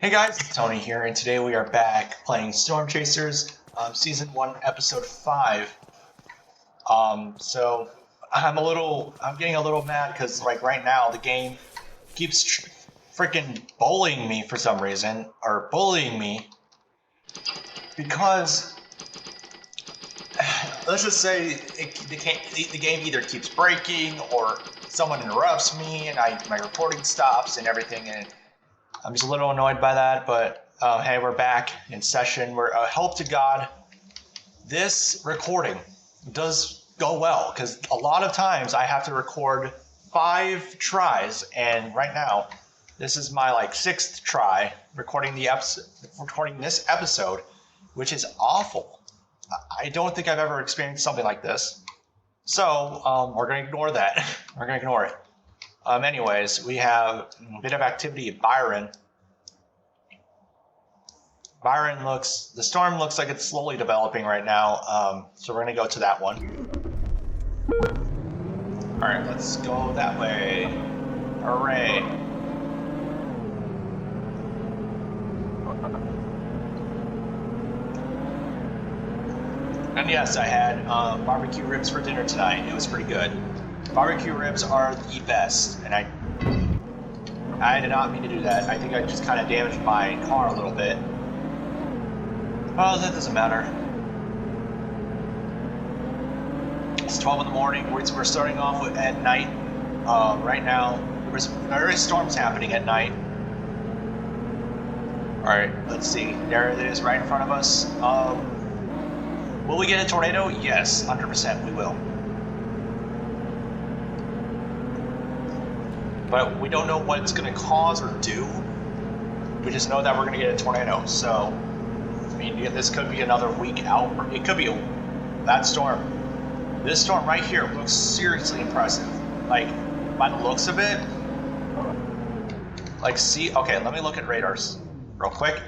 Hey guys, it's Tony here, and today we are back playing Storm Chasers, Season 1, Episode 5. So I'm getting a little mad because like right now the game keeps freaking bullying me for some reason, or bullying me, because let's just say the game either keeps breaking or someone interrupts me and my recording stops and everything, and I'm just a little annoyed by that, but hey, we're back in session. We're hope to God this recording does go well, because a lot of times I have to record 5 tries, and right now this is my like 6th try recording this episode, which is awful. I don't think I've ever experienced something like this. So we're gonna ignore that. We're gonna ignore it. Anyways, we have a bit of activity at Byron. The storm looks like it's slowly developing right now, so we're going to go to that one. Alright, let's go that way. Hooray. And yes, I had barbecue ribs for dinner tonight. It was pretty good. Barbecue ribs are the best, and I did not mean to do that. I think I just kind of damaged my car a little bit. Well, that doesn't matter. It's 12 in the morning. We're starting off at night. Right now, there is storms happening at night. Alright, let's see. There it is right in front of us. Will we get a tornado? Yes, 100% we will. But we don't know what it's going to cause or do. We just know that we're going to get a tornado. So, I mean, this could be another week out. It could be that storm. This storm right here looks seriously impressive. Like, by the looks of it, like, see, okay, let me look at radars real quick.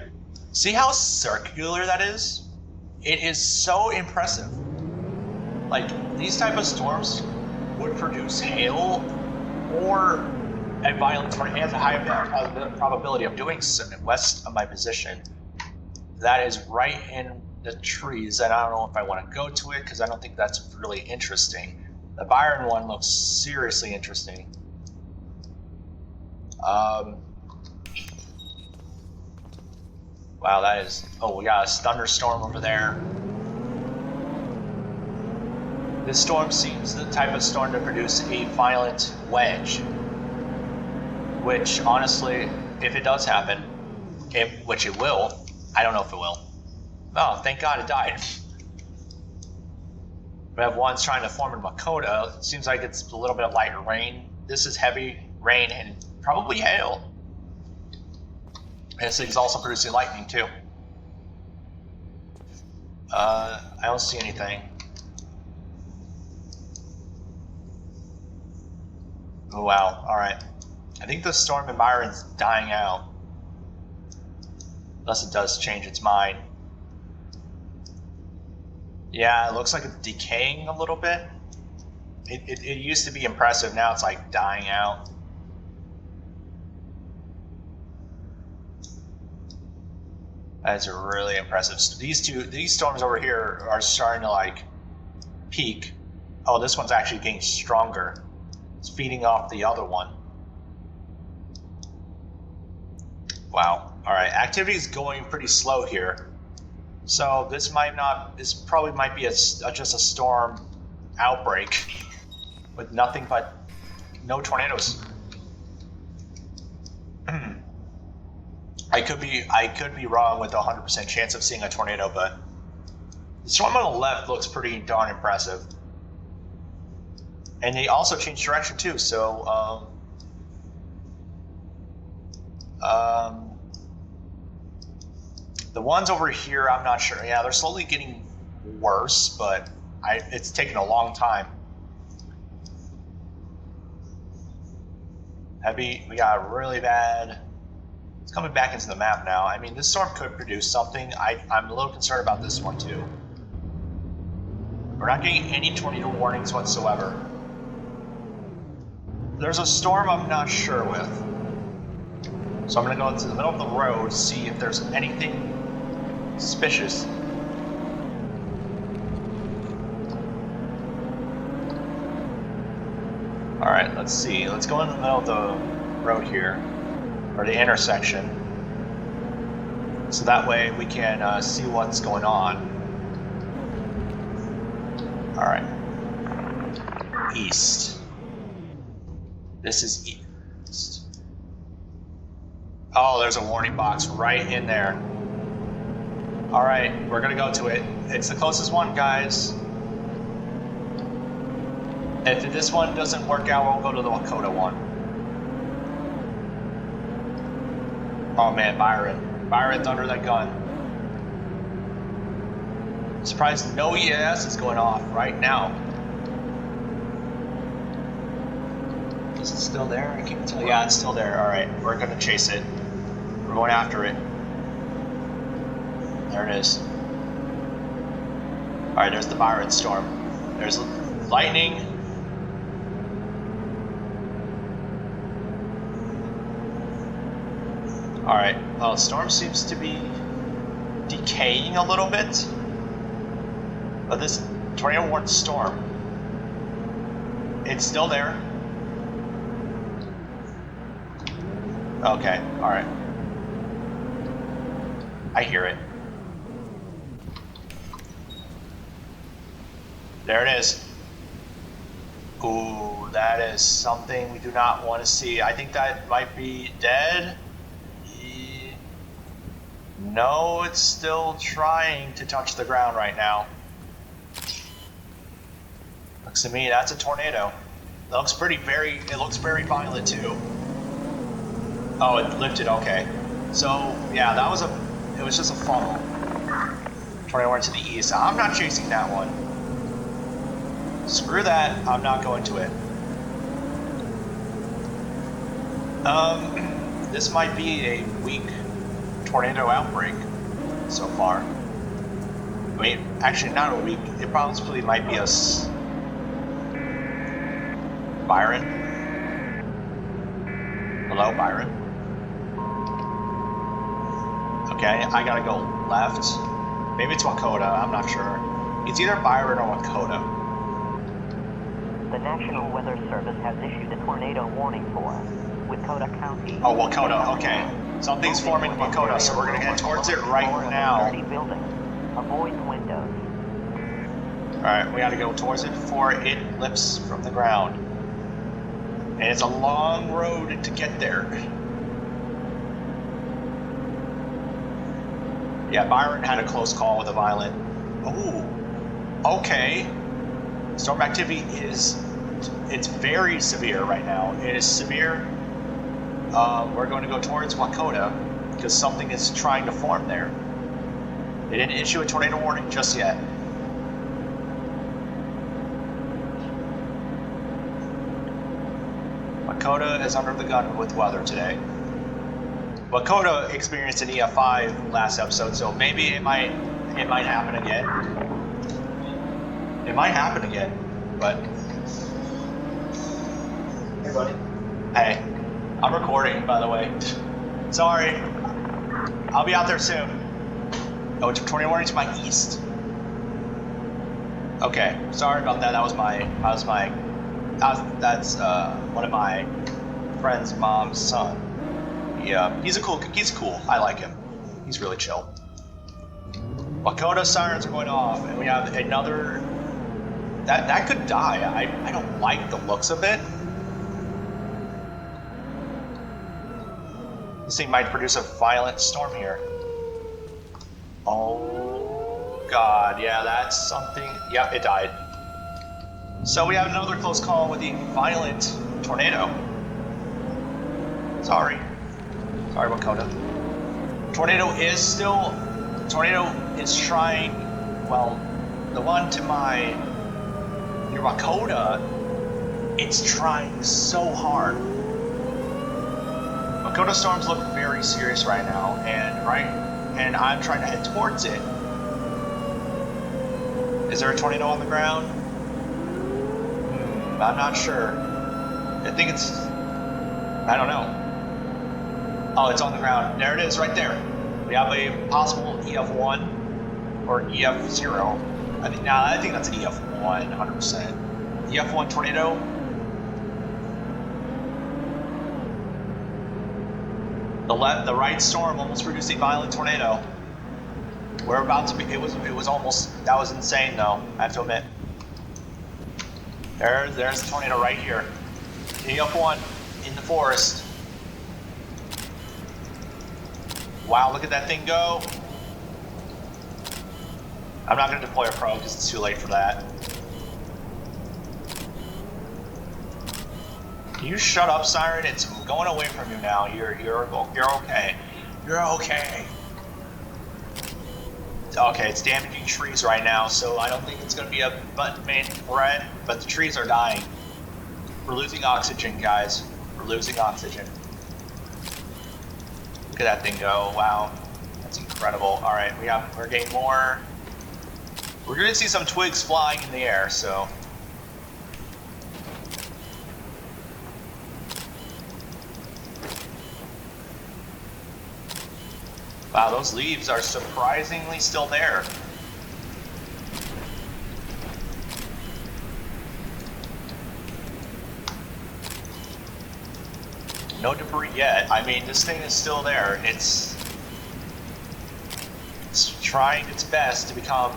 See how circular that is? It is so impressive. Like, these type of storms would produce hail or a violent tornado. It has a high probability of doing so west of my position. That is right in the trees, and I don't know if I want to go to it because I don't think that's really interesting. The Byron one looks seriously interesting. Wow, that is... Oh, we got a thunderstorm over there. This storm seems the type of storm to produce a violent wedge. Which, honestly, if it does happen, which it will, I don't know if it will. Oh, thank God it died. We have ones trying to form in Wakota. It seems like it's a little bit of light rain. This is heavy rain and probably hail. And this thing's also producing lightning too. I don't see anything. Oh, wow, alright. I think the storm in Byron's dying out. Unless it does change its mind. Yeah, it looks like it's decaying a little bit. It used to be impressive, now it's like dying out. That's really impressive. These storms over here are starting to like peak. Oh, this one's actually getting stronger. It's feeding off the other one. Wow. Alright, activity is going pretty slow here. So this probably might be just a storm outbreak with nothing but no tornadoes. I could be wrong with a 100% chance of seeing a tornado, but the storm on the left looks pretty darn impressive. And they also changed direction too, so the ones over here, I'm not sure. Yeah, they're slowly getting worse, but it's taken a long time. Heavy, we got really bad. It's coming back into the map now. I mean, this storm could produce something. I'm a little concerned about this one too. We're not getting any tornado warnings whatsoever. There's a storm I'm not sure with. So I'm gonna go into the middle of the road, see if there's anything suspicious. Alright, let's see. Let's go in the middle of the road here, or the intersection. So that way we can see what's going on. Alright. East. This is east. Oh, there's a warning box right in there. Alright, we're gonna go to it. It's the closest one, guys. If this one doesn't work out, we'll go to the Wakota one. Oh man, Byron. Byron's under that gun. Surprised no ES is going off right now. Is it still there? I can't tell. Yeah, it's still there. Alright, we're gonna chase it. We're going after it. There it is. Alright, there's the Byron storm. There's lightning. Alright, well, storm seems to be decaying a little bit. But this tornado warning storm, it's still there. Okay, alright. I hear it. There it is. Ooh, that is something we do not want to see. I think that might be dead. No, it's still trying to touch the ground right now. Looks to me, that's a tornado. It looks it looks very violent too. Oh, it lifted, okay. So, yeah, it was just a funnel. Tornado went to the east. I'm not chasing that one. Screw that, I'm not going to it. This might be a weak tornado outbreak so far. I mean, actually not a week. It probably might be us. Byron? Hello, Byron? Okay, I gotta go left. Maybe it's Wakota, I'm not sure. It's either Byron or Wakota. The National Weather Service has issued a tornado warning for Wakota County. Oh, Wakota, okay. Something's forming in Wakota, so we're gonna get towards it right now. Avoid windows. Alright, we gotta go towards it before it lifts from the ground. And it's a long road to get there. Yeah, Byron had a close call with a violent. Ooh, okay. Storm activity it's very severe right now. It is severe. We're going to go towards Wakota because something is trying to form there. They didn't issue a tornado warning just yet. Wakota is under the gun with weather today. Wakota experienced an EF5 last episode, so maybe it might happen again. It might happen again, but hey buddy. Hey. I'm recording, by the way. Sorry. I'll be out there soon. Oh, it's tornado warning to my east. Okay, sorry about that. That's one of my friend's mom's son. Yeah, he's cool. I like him. He's really chill. Wakota sirens are going off, and we have another. That could die. I don't like the looks of it. This thing might produce a violent storm here. Oh god, yeah, that's something. Yeah, it died. So we have another close call with a violent tornado. Sorry, Wakota. Tornado is trying. Well, the one to near Wakota, it's trying so hard. Wakota storms look very serious right now, and I'm trying to head towards it. Is there a tornado on the ground? I'm not sure. I think I don't know. Oh, it's on the ground. There it is, right there. We have a possible EF1 or EF0. I think that's an EF1, 100%. EF1 tornado. The right storm almost produced a violent tornado. We're about to be. It was almost. That was insane, though. I have to admit. There's the tornado right here. EF1 in the forest. Wow, look at that thing go. I'm not going to deploy a pro because it's too late for that. Can you shut up, Siren? It's going away from you now. You're okay. You're okay. Okay, it's damaging trees right now, so I don't think it's going to be a main threat, but the trees are dying. We're losing oxygen, guys. We're losing oxygen. Look at that thing go. Wow. That's incredible. Alright, we're getting more. We're going to see some twigs flying in the air, so. Wow, those leaves are surprisingly still there. No debris yet. I mean, this thing is still there. It's trying its best to become,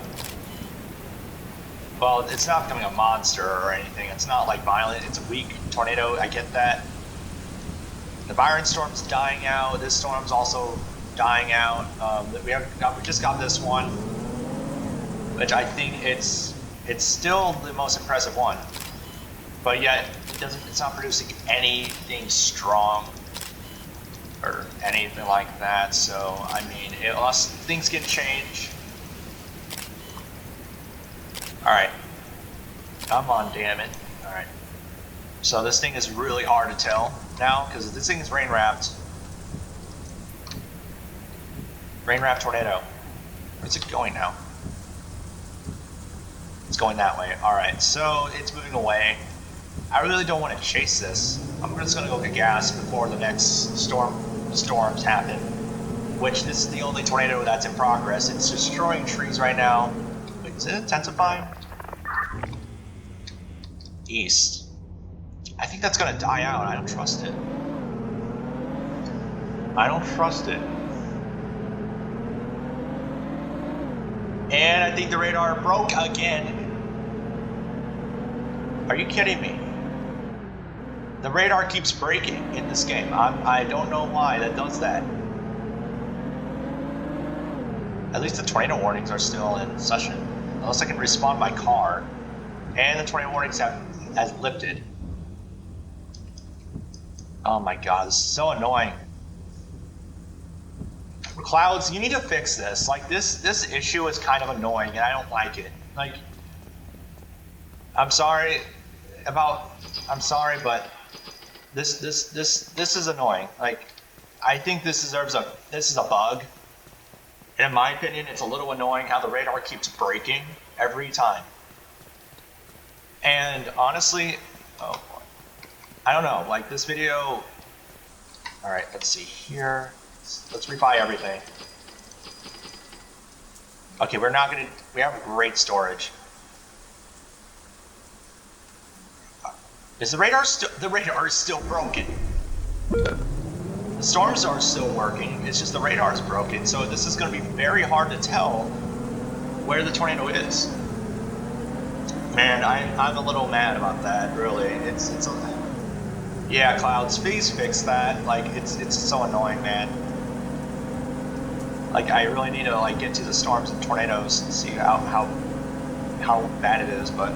well, it's not becoming a monster or anything. It's not like violent. It's a weak tornado. I get that. The Byron storm's dying out. This storm's also dying out. We just got this one, which I think it's still the most impressive one, but yet it's not producing anything strong or anything like that. So I mean, unless things can change. All right, come on, damn it. All right, so this thing is really hard to tell now because this thing is rain wrapped. Rain wrap tornado. Where's it going now? It's going that way. Alright, so it's moving away. I really don't want to chase this. I'm just going to go get gas before the next storms happen. Which this is the only tornado that's in progress. It's destroying trees right now. Wait, is it intensifying? East. I think that's going to die out. I don't trust it. I don't trust it. And I think the radar broke again. Are you kidding me? The radar keeps breaking in this game. I don't know why that does that. At least the tornado warnings are still in session. Unless I can respawn my car. And the tornado warnings has lifted. Oh my god, this is so annoying. Clouds, you need to fix this. Like this issue is kind of annoying and I don't like it. Like, I'm sorry, but this is annoying. Like, I think this is a bug. In my opinion, it's a little annoying how the radar keeps breaking every time. And honestly, oh boy, I don't know. Like this video. All right, let's see here. Let's rebuy everything. Okay, we have great storage. Is the radar is still broken? The storms are still working, it's just the radar is broken, so this is going to be very hard to tell where the tornado is. Man, I'm a little mad about that, really. Yeah, Clouds, please fix that. Like, it's so annoying, man. Like, I really need to like get to the storms and tornadoes and see how bad it is, but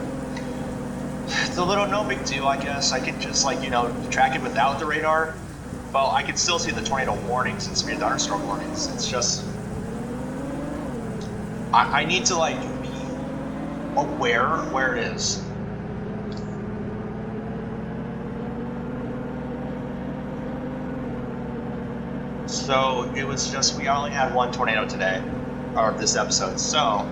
it's a little no big deal, I guess. I can just like, track it without the radar. Well, I can still see the tornado warnings and severe thunderstorm warnings. It's just I need to like be aware where it is. So it was just, we only had one tornado today, or this episode, so.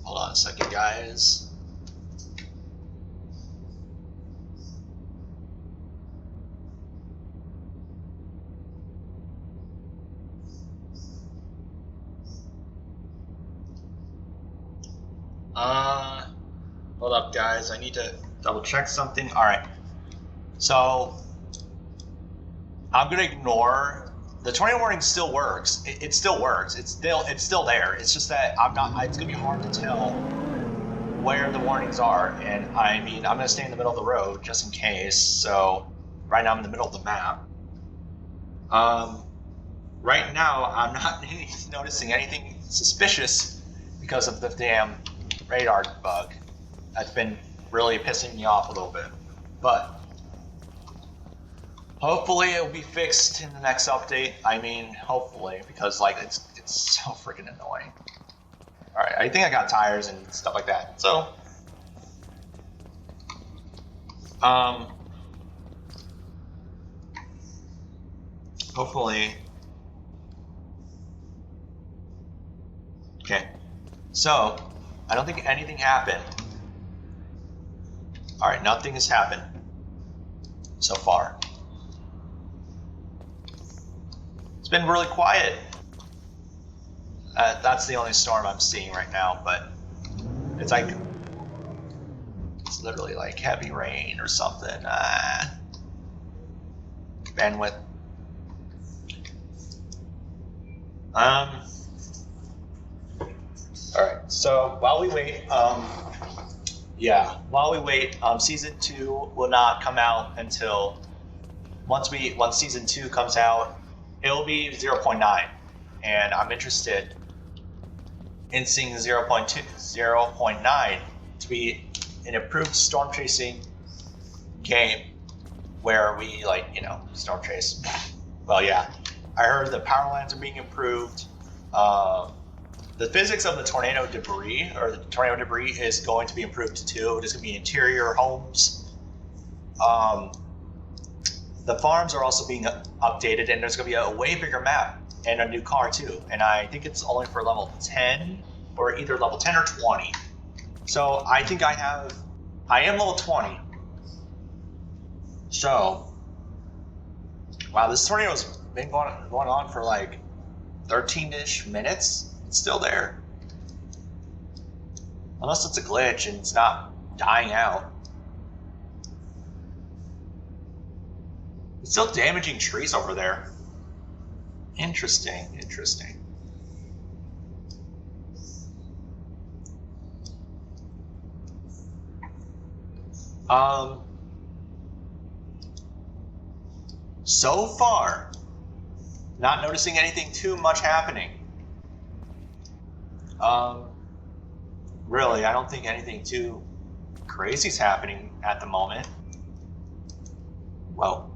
Hold on a second, guys. Hold up, guys. I need to double check something. All right. So I'm gonna ignore the tornado warning. Still works. It still works. It's still there. It's just that I'm not. It's gonna be hard to tell where the warnings are. And I mean, I'm gonna stay in the middle of the road just in case. So right now I'm in the middle of the map. Right now I'm not noticing anything suspicious because of the damn radar bug. That's been really pissing me off a little bit, but hopefully it'll be fixed in the next update. I mean, hopefully, because like it's so freaking annoying. All right, I think I got tires and stuff like that. So, hopefully. Okay, so I don't think anything happened. All right, nothing has happened so far. It's been really quiet. That's the only storm I'm seeing right now, but it's like, it's literally like heavy rain or something. Bandwidth. All right, so while we wait, season 2 will not come out until once season 2 comes out, it'll be 0.9, and I'm interested in seeing 0.9 to be an improved storm chasing game where we storm chase. Well, yeah, I heard the power lines are being improved. The physics of the tornado debris is going to be improved too. It's going to be interior homes. The farms are also being updated, and there's going to be a way bigger map and a new car too. And I think it's only for level 10, or either level 10 or 20. So I think I am level 20. So, wow, this tornado's been going on for like 13-ish minutes. It's still there. Unless it's a glitch and it's not dying out. It's still damaging trees over there. Interesting. So far, not noticing anything too much happening. Really, I don't think anything too crazy is happening at the moment. Well,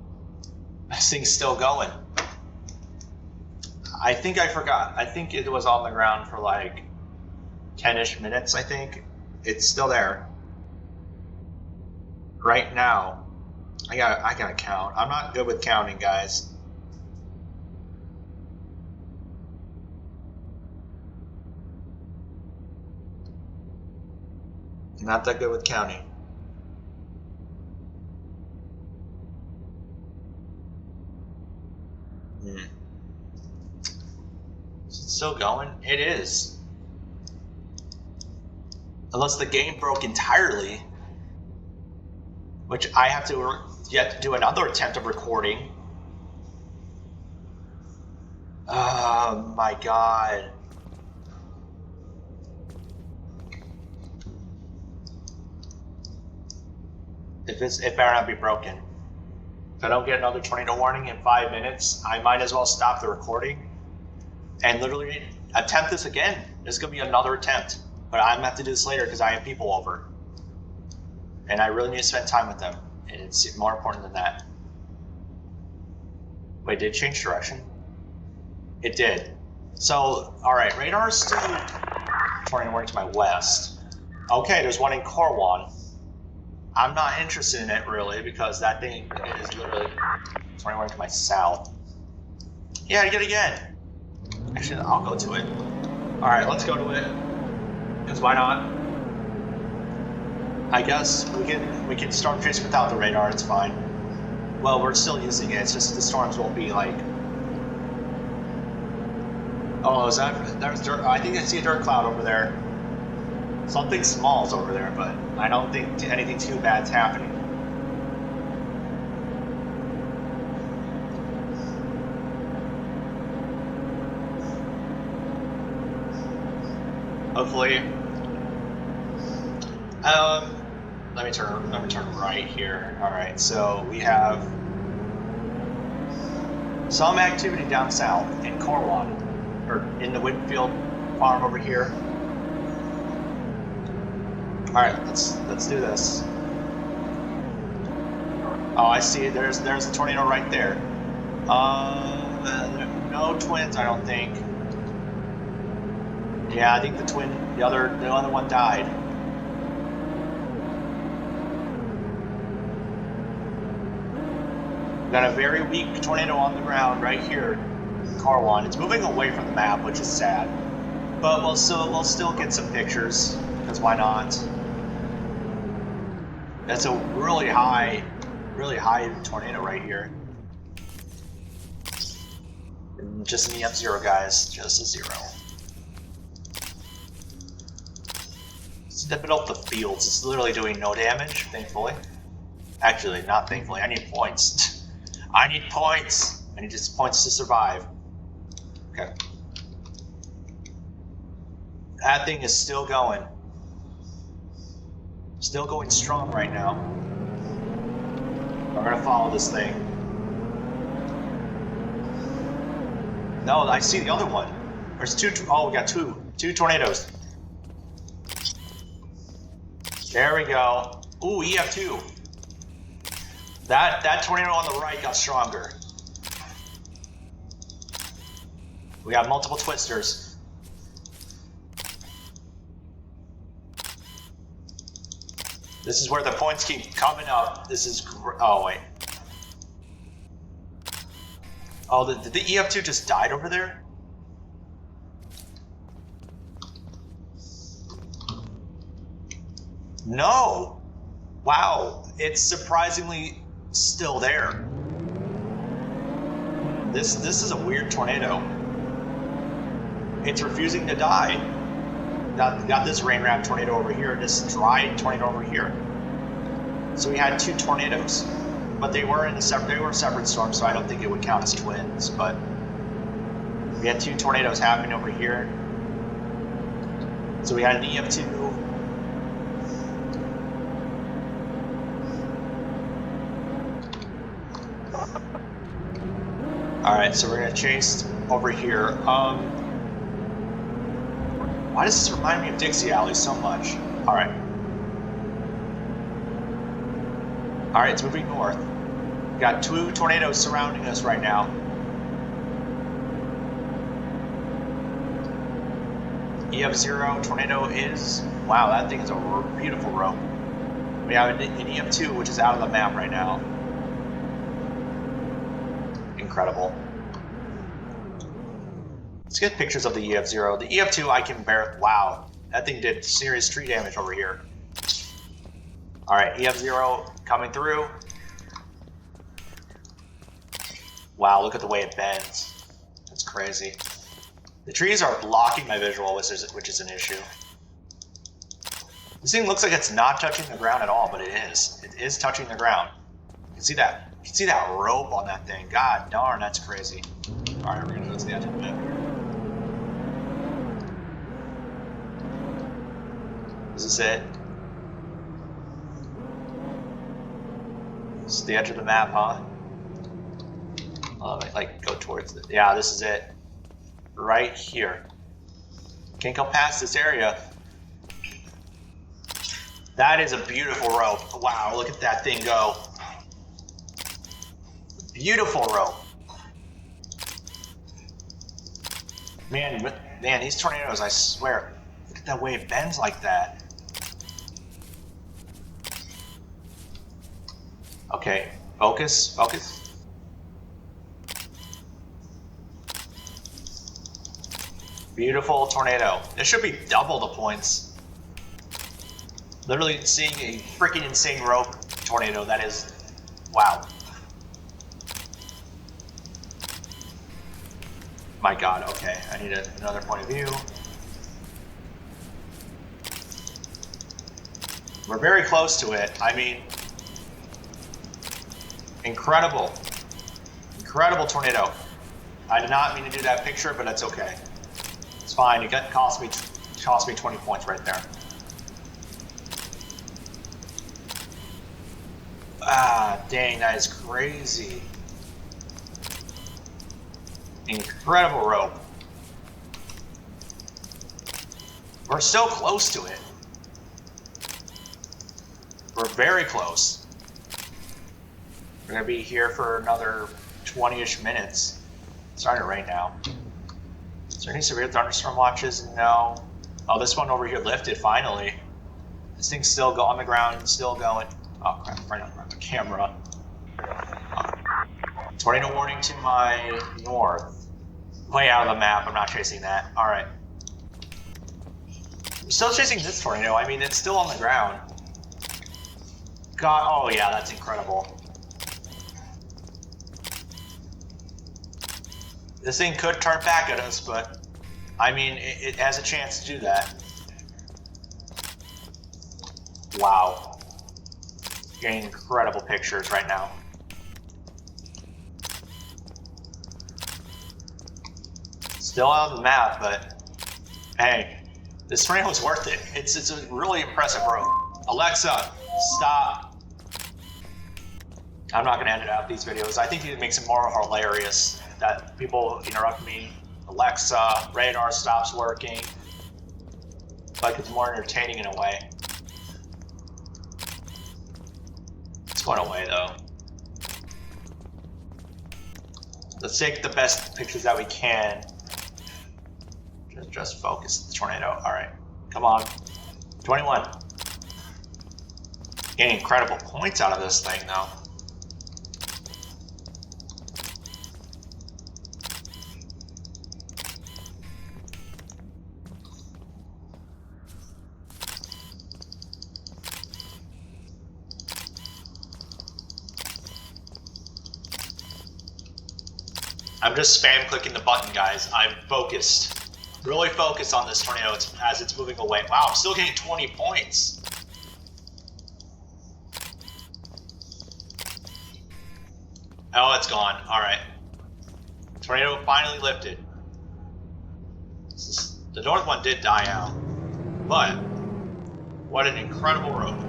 this thing's still going. I think I forgot. I think it was on the ground for like 10-ish minutes, I think. It's still there. Right now, I gotta count. I'm not good with counting, guys. I'm not that good with counting. Is it still going? It is. Unless the game broke entirely, which I have to yet to do another attempt of recording. Oh my god. It better not be broken. If I don't get another tornado warning in 5 minutes, I might as well stop the recording and literally attempt this again. There's gonna be another attempt, but I'm gonna have to do this later because I have people over. And I really need to spend time with them. And it's more important than that. Wait, did it change direction? It did. So, alright, radar is still tornado warning to my west. Okay, there's one in Corwan. I'm not interested in it really because that thing is literally tornado warning to my south. Yeah, yet again. Actually, I'll go to it. Alright, let's go to it. Because why not? I guess we can storm chase without the radar, it's fine. Well, we're still using it, it's just the storms won't be like... Oh, is there's dirt? I think I see a dirt cloud over there. Something small's over there, but I don't think anything too bad's happening. Hopefully. Let me turn right here. Alright, so we have some activity down south in Corwan, or in the Winfield farm over here. Alright, let's do this. Oh, I see. There's a tornado right there. No twins, I don't think. Yeah, I think the other one died. We've got a very weak tornado on the ground right here, Corwan. It's moving away from the map, which is sad. But we'll still get some pictures, because why not? That's a really high tornado right here. And just an EF0, guys. Just a 0. Step it up the fields. It's literally doing no damage, thankfully. Actually, not thankfully. I need points. I need points! I need just points to survive. Okay. That thing is still going. Still going strong right now. We're gonna follow this thing. No, I see the other one. There's two. Oh, we got two tornadoes. There we go. Ooh, EF2. That tornado on the right got stronger. We got multiple twisters. This is where the points keep coming up. This is oh wait. Oh, did the EF2 just died over there? No. Wow, it's surprisingly still there. This is a weird tornado. It's refusing to die. Got this rain wrap tornado over here, this dry tornado over here. So we had two tornadoes, but they were separate storms, so I don't think it would count as twins. But we had two tornadoes happening over here. So we had an EF2. Alright, so we're gonna chase over here. Why does this remind me of Dixie Alley so much? Alright. Alright, it's moving north. We got two tornadoes surrounding us right now. EF0 tornado is... Wow, that thing is a beautiful rope. We have an EF2, which is out of the map right now. Incredible. Let's get pictures of the EF0. The EF2 I can bear. Wow, that thing did serious tree damage over here. Alright, EF0 coming through. Wow, look at the way it bends. That's crazy. The trees are blocking my visual, which is an issue. This thing looks like it's not touching the ground at all, but it is. It is touching the ground. You can see that. You can see that rope on that thing. God darn, that's crazy. Alright, we're gonna go to the edge of the map here. Is this it? This is the edge of the map, huh? Like, go towards it. Yeah, this is it. Right here. Can't go past this area. That is a beautiful rope. Wow, look at that thing go. Beautiful rope. Man, these tornadoes, I swear, look at that way it bends like that. Okay, focus. Beautiful tornado. This should be double the points. Literally seeing a freaking insane rope tornado. That is, wow. My God, okay. I need another point of view. We're very close to it. I mean, incredible. Incredible tornado. I did not mean to do that picture, but that's okay. It's fine. It cost me 20 points right there. Ah, dang, that is crazy. Incredible rope. We're so close to it. We're very close. We're gonna be here for another 20-ish minutes. It's starting to rain now. Is there any severe thunderstorm watches? No. Oh, this one over here lifted finally. This thing's still on the ground, still going. Oh crap, right on the camera. Tornado warning to my north. Way out of the map, I'm not chasing that. Alright. I'm still chasing this tornado, I mean, it's still on the ground. God, oh yeah, that's incredible. This thing could turn back at us, but I mean, it has a chance to do that. Wow. Getting incredible pictures right now. Still out of the map, but hey, this tornado is worth it. It's a really impressive rope. Alexa, stop. I'm not gonna edit out these videos. I think it makes it more hilarious that people interrupt me. Alexa, radar stops working. Like it's more entertaining in a way. It's going away though. Let's take the best pictures that we can. Just focus the tornado. All right, come on. 21. Getting incredible points out of this thing though. I'm just spam clicking the button, guys. I'm focused. Really focused on this tornado as it's moving away. Wow, I'm still getting 20 points. Oh, it's gone. Alright. Tornado finally lifted. The north one did die out. But, what an incredible rope.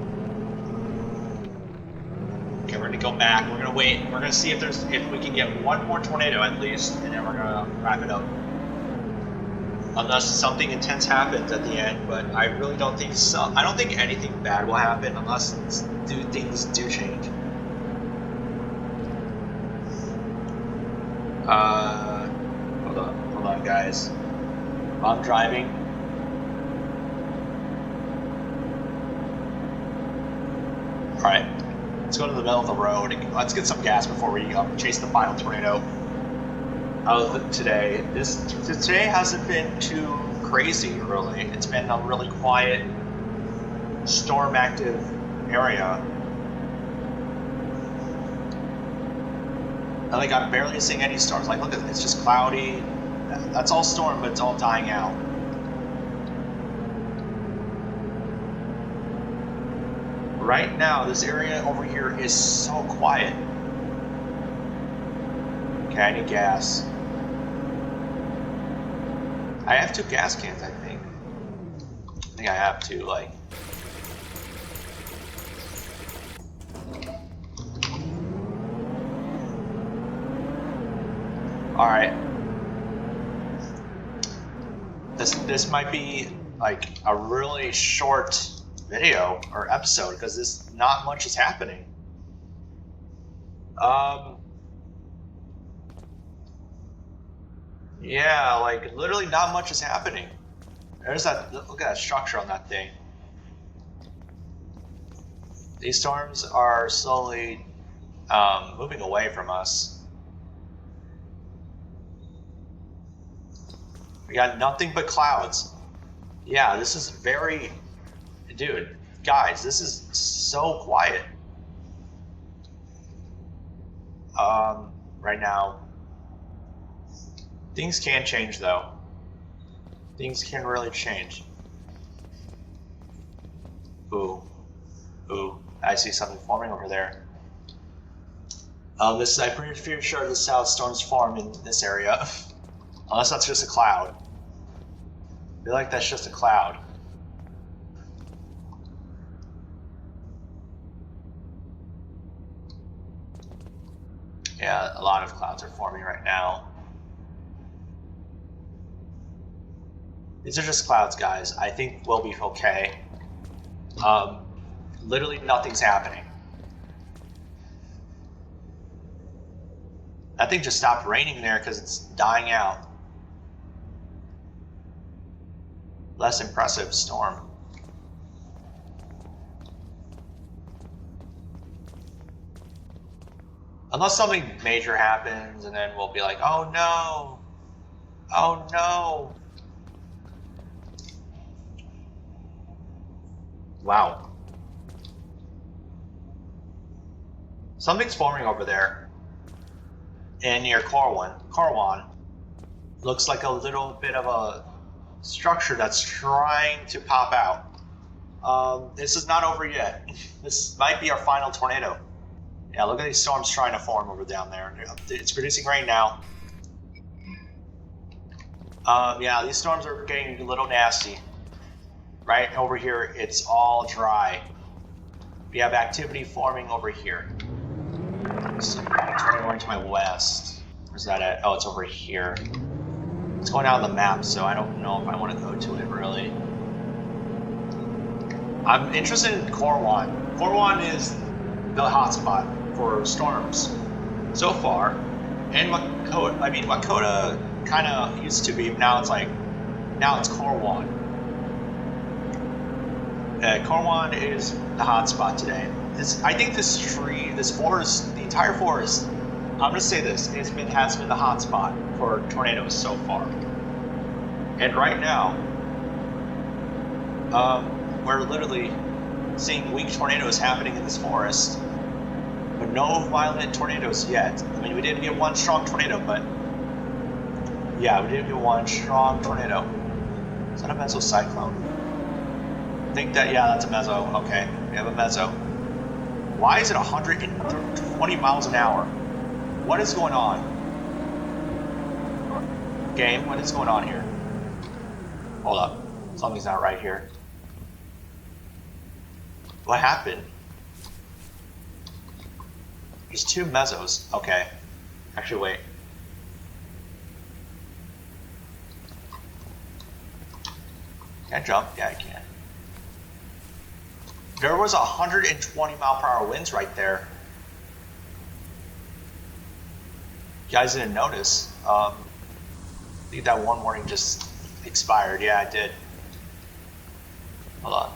Okay, we're gonna go back. We're gonna wait. We're gonna see if we can get one more tornado at least, and then we're gonna wrap it up. Unless something intense happens at the end, but I really don't think so. I don't think anything bad will happen unless things do change. Hold on, guys. I'm driving. All right, let's go to the middle of the road. Let's get some gas before we chase the final tornado of today. Today hasn't been too crazy, really. It's been a really quiet, storm-active area. And like I'm barely seeing any storms. Like, look at it, it's just cloudy. That's all storm, but it's all dying out. Right now, this area over here is so quiet. Okay, I need gas. I have 2 gas cans, I think. I think I have 2, like. Alright. This might be like a really short video or episode because not much is happening. Yeah, like literally not much is happening. There's that, look at that structure on that thing. These storms are slowly moving away from us. We got nothing but clouds. Yeah, this is very, dude, guys, this is so quiet. Right now. Things can change though. Things can really change. Ooh. Ooh. I see something forming over there. I'm pretty sure the south storms form in this area. Unless that's just a cloud. I feel like that's just a cloud. Yeah, a lot of clouds are forming right now. These are just clouds, guys. I think we'll be okay. Literally nothing's happening. That thing just stopped raining there because it's dying out. Less impressive storm. Unless something major happens and then we'll be like, oh no. Oh no. Wow. Something's forming over there. And near Corwan. Looks like a little bit of a structure that's trying to pop out. This is not over yet. This might be our final tornado. Yeah, look at these storms trying to form over down there. It's producing rain now. Yeah, these storms are getting a little nasty. Right over here, it's all dry. We have activity forming over here. So turning over to my west. Where's that at? Oh, it's over here. It's going out on the map, so I don't know if I want to go to it really. I'm interested in Corwan. Corwan is the hotspot for storms so far. And Wakota kind of used to be, but now it's Corwan. Corwan is the hotspot today. I think this forest, the entire forest, I'm gonna say this, has been the hotspot for tornadoes so far. And right now, we're literally seeing weak tornadoes happening in this forest, but no violent tornadoes yet. I mean, we did get one strong tornado, but yeah, we did get one strong tornado. Is that a mesocyclone? I think that, yeah, that's a meso. Okay, we have a meso. Why is it 120 miles an hour? What is going on? Game, what is going on here? Hold up. Something's not right here. What happened? There's two mesos. Okay. Actually, wait. Can I jump? Yeah, I can. There was 120 mile per hour winds right there. You guys didn't notice. I think that one warning just expired. Yeah, it did. Hold on.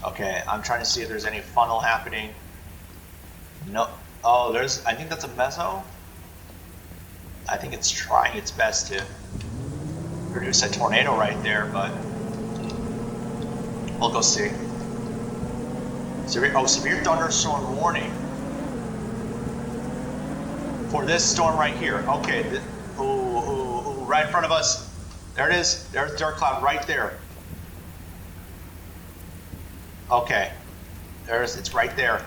Okay, I'm trying to see if there's any funnel happening. No. Oh, I think that's a meso. I think it's trying its best to produce a tornado right there, but we'll go see. Severe thunderstorm warning for this storm right here. Okay, right in front of us. There it is. There's dark cloud right there. Okay, it's right there.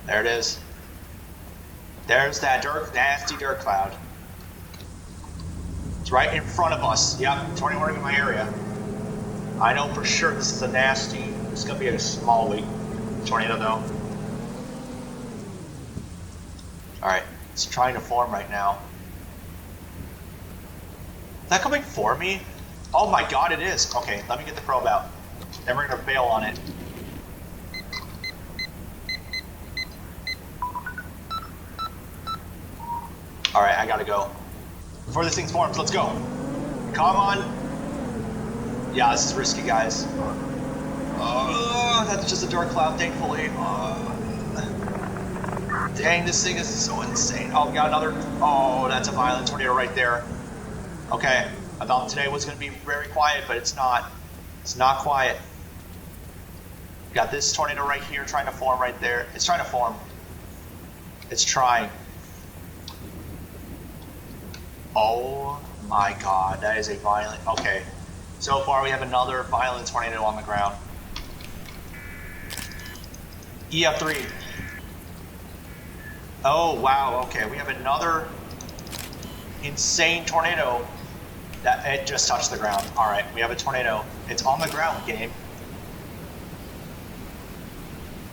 There it is. There's that nasty dirt cloud. It's right in front of us. Yep, tornado warning in my area. I know for sure this is this is gonna be a small weak tornado though. Alright, it's trying to form right now. Is that coming for me? Oh my god, it is. Okay, let me get the probe out. Then we're gonna bail on it. All right, I gotta go. Before this thing forms, let's go. Come on. Yeah, this is risky, guys. That's just a dark cloud, thankfully. Dang, this thing is so insane. Oh, we got another. Oh, that's a violent tornado right there. Okay, I thought today was going to be very quiet, but it's not. It's not quiet. Got this tornado right here trying to form right there. It's trying to form. It's trying. Oh my god, that is a violent. Okay, so far we have another violent tornado on the ground. EF3. Oh wow, okay, we have another insane tornado that it just touched the ground. All right, we have a tornado. It's on the ground, game.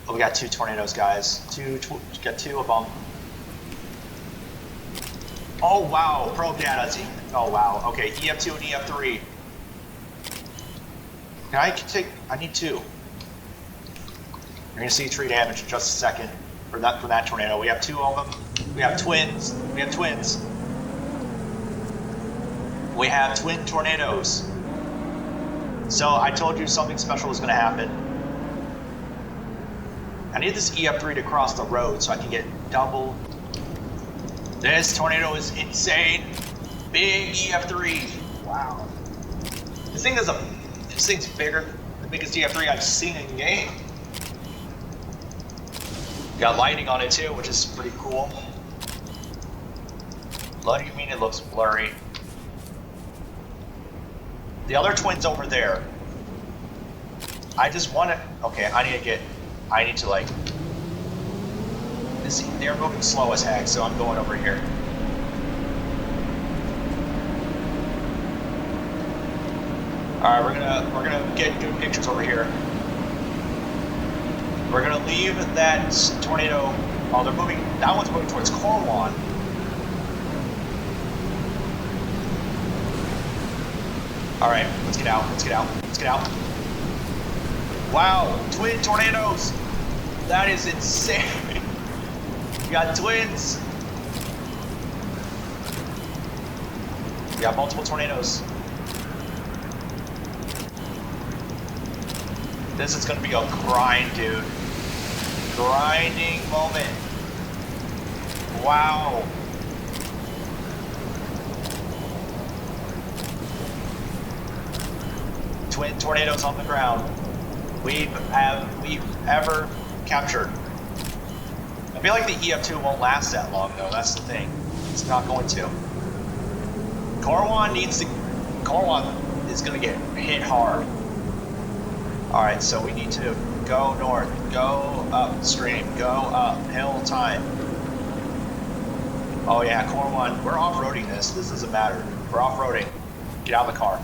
Oh, we got 2 tornadoes, guys. Got 2 of them. Oh wow, probe data. Oh wow, okay, EF2 and EF3. I need 2. You're gonna see 3 damage in just a second from that tornado. We have 2 of them. We have twins. We have twins. We have twin tornadoes. So I told you something special was gonna happen. I need this EF3 to cross the road so I can get double. This tornado is insane. Big EF3. Wow. This thing's bigger than the biggest EF3 I've seen in game. Got lighting on it too, which is pretty cool. What do you mean it looks blurry? The other twin's over there. I just want to. Okay, I need to like. See, they're moving slow as heck, so I'm going over here. All right, we're gonna get good pictures over here. We're gonna leave that tornado. Oh, they're moving. That one's moving towards Corwan. All right, let's get out. Let's get out. Let's get out. Wow, twin tornadoes. That is insane. We got twins. We got multiple tornadoes. This is gonna be a grind, dude. Grinding moment. Wow. Twin tornadoes on the ground. We've ever captured. I feel like the EF2 won't last that long, though. That's the thing. It's not going to. Corwan is going to get hit hard. Alright, so we need to go north, go upstream, go uphill time. Oh yeah, Corwan, we're off-roading this. This doesn't matter. We're off-roading. Get out of the car.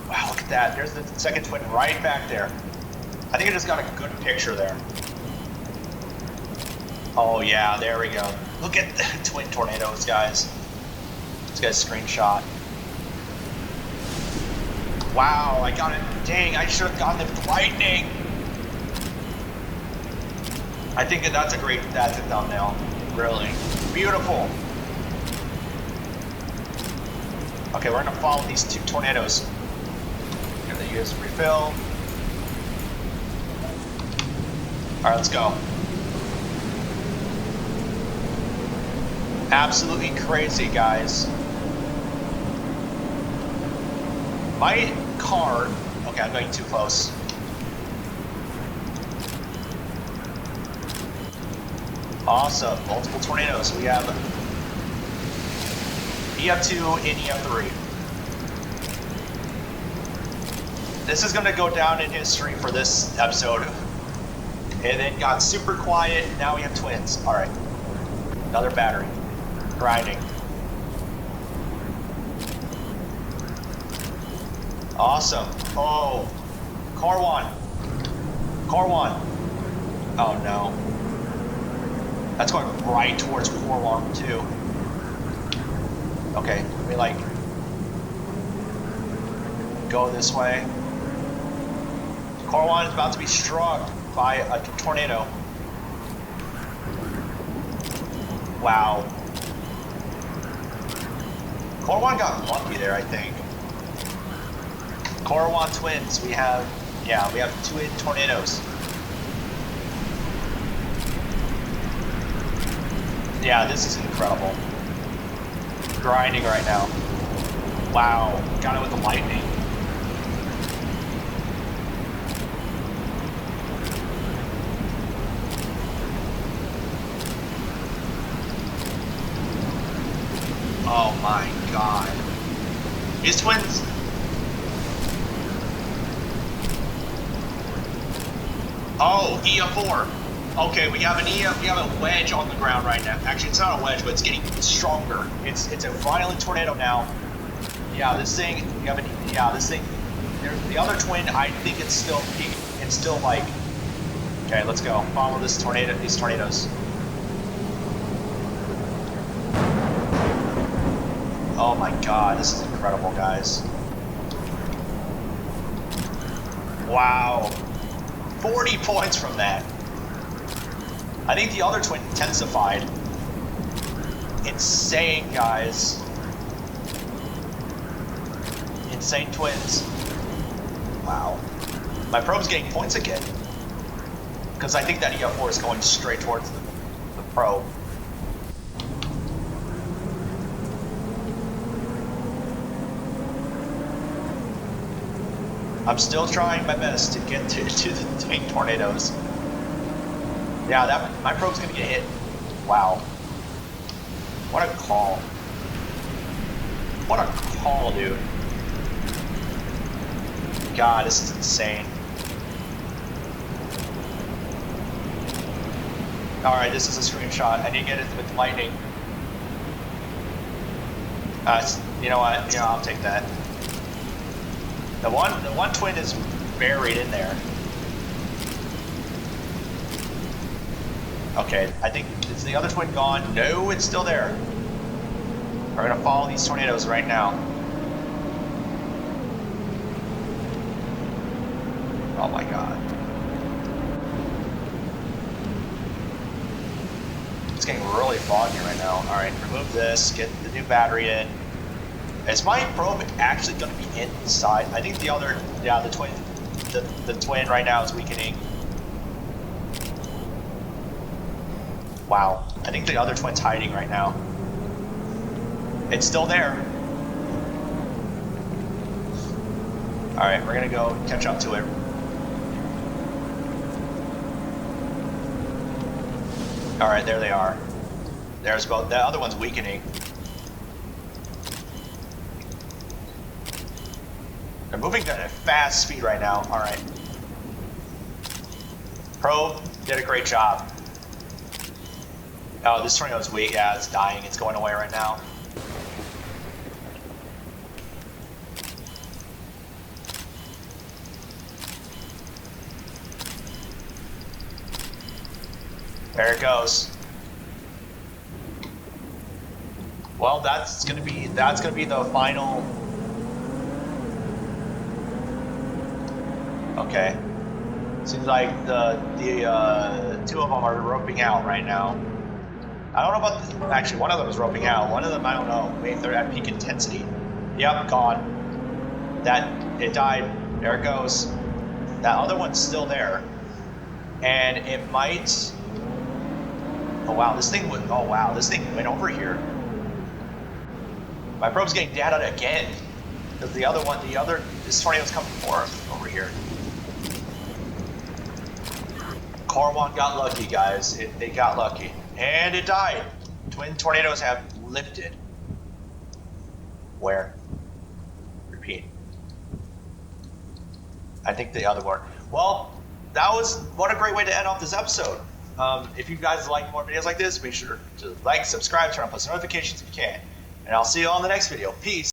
Wow, look at that. There's the second twin right back there. I think I just got a good picture there. Oh yeah, there we go. Look at the twin tornadoes, guys. This guy's screenshot. Wow, I got it. Dang, I should have gotten it with lightning. I think that's a thumbnail. Really. Beautiful. Okay, we're gonna follow these 2 tornadoes. Here they use refill. Alright, let's go. Absolutely crazy, guys. My car. Okay, I'm going too close. Awesome. Multiple tornadoes. We have EF2 and EF3. This is going to go down in history for this episode. And it got super quiet. Now we have twins. All right. Another battery. Grinding. Awesome. Oh. Corwan. Oh no. That's going right towards Corwan too. Okay, let me like go this way. Corwan is about to be struck by a tornado. Wow. Corwan got lucky there, I think. Corwan twins. We have 2 tornadoes. Yeah, this is incredible. Grinding right now. Wow, got it with the lightning. Oh my god. His twins. Oh, EF4. Okay, we have a wedge on the ground right now. Actually, it's not a wedge, but it's getting stronger. It's a violent tornado now. Yeah, this thing. The other twin. I think it's still peak. It's still like. Okay, let's go. Follow this tornado. These tornadoes. Oh my god, this is incredible, guys. Wow. 40 points from that. I think the other twin intensified. Insane, guys. Insane twins. Wow. My probe's getting points again. Because I think that EF4 is going straight towards the probe. I'm still trying my best to get to the tank tornadoes. Yeah, my probe's gonna get hit. Wow. What a call. What a call, dude. God, this is insane. Alright, this is a screenshot. I need to get it with lightning. You know what? Yeah, I'll take that. The one twin is buried in there. Okay, I think, is the other twin gone? No, it's still there. We're gonna follow these tornadoes right now. Oh my god. It's getting really foggy right now. Alright, remove this, get the new battery in. Is my probe actually going to be inside? I think the other, yeah, the twin right now is weakening. Wow, I think the other twin's hiding right now. It's still there. All right, we're gonna go catch up to it. All right, there they are. There's both. The other one's weakening. They're moving at a fast speed right now. All right. Probe did a great job. Oh, this tornado's weak. Yeah, it's dying. It's going away right now. There it goes. Well, that's gonna be the final. Okay. Seems like the two of them are roping out right now. I don't know about actually one of them is roping out. One of them I don't know. Maybe they're at peak intensity. Yep, gone. It died. There it goes. That other one's still there, and it might. Oh wow, this thing went. Oh wow, this thing went over here. My probe's getting data again because this tornado's coming over here. Corwan got lucky, guys. They got lucky. And it died. Twin tornadoes have lifted. Where? Repeat. I think the other one. Well, what a great way to end off this episode. If you guys like more videos like this, make sure to like, subscribe, turn on post notifications if you can. And I'll see you all in the next video. Peace.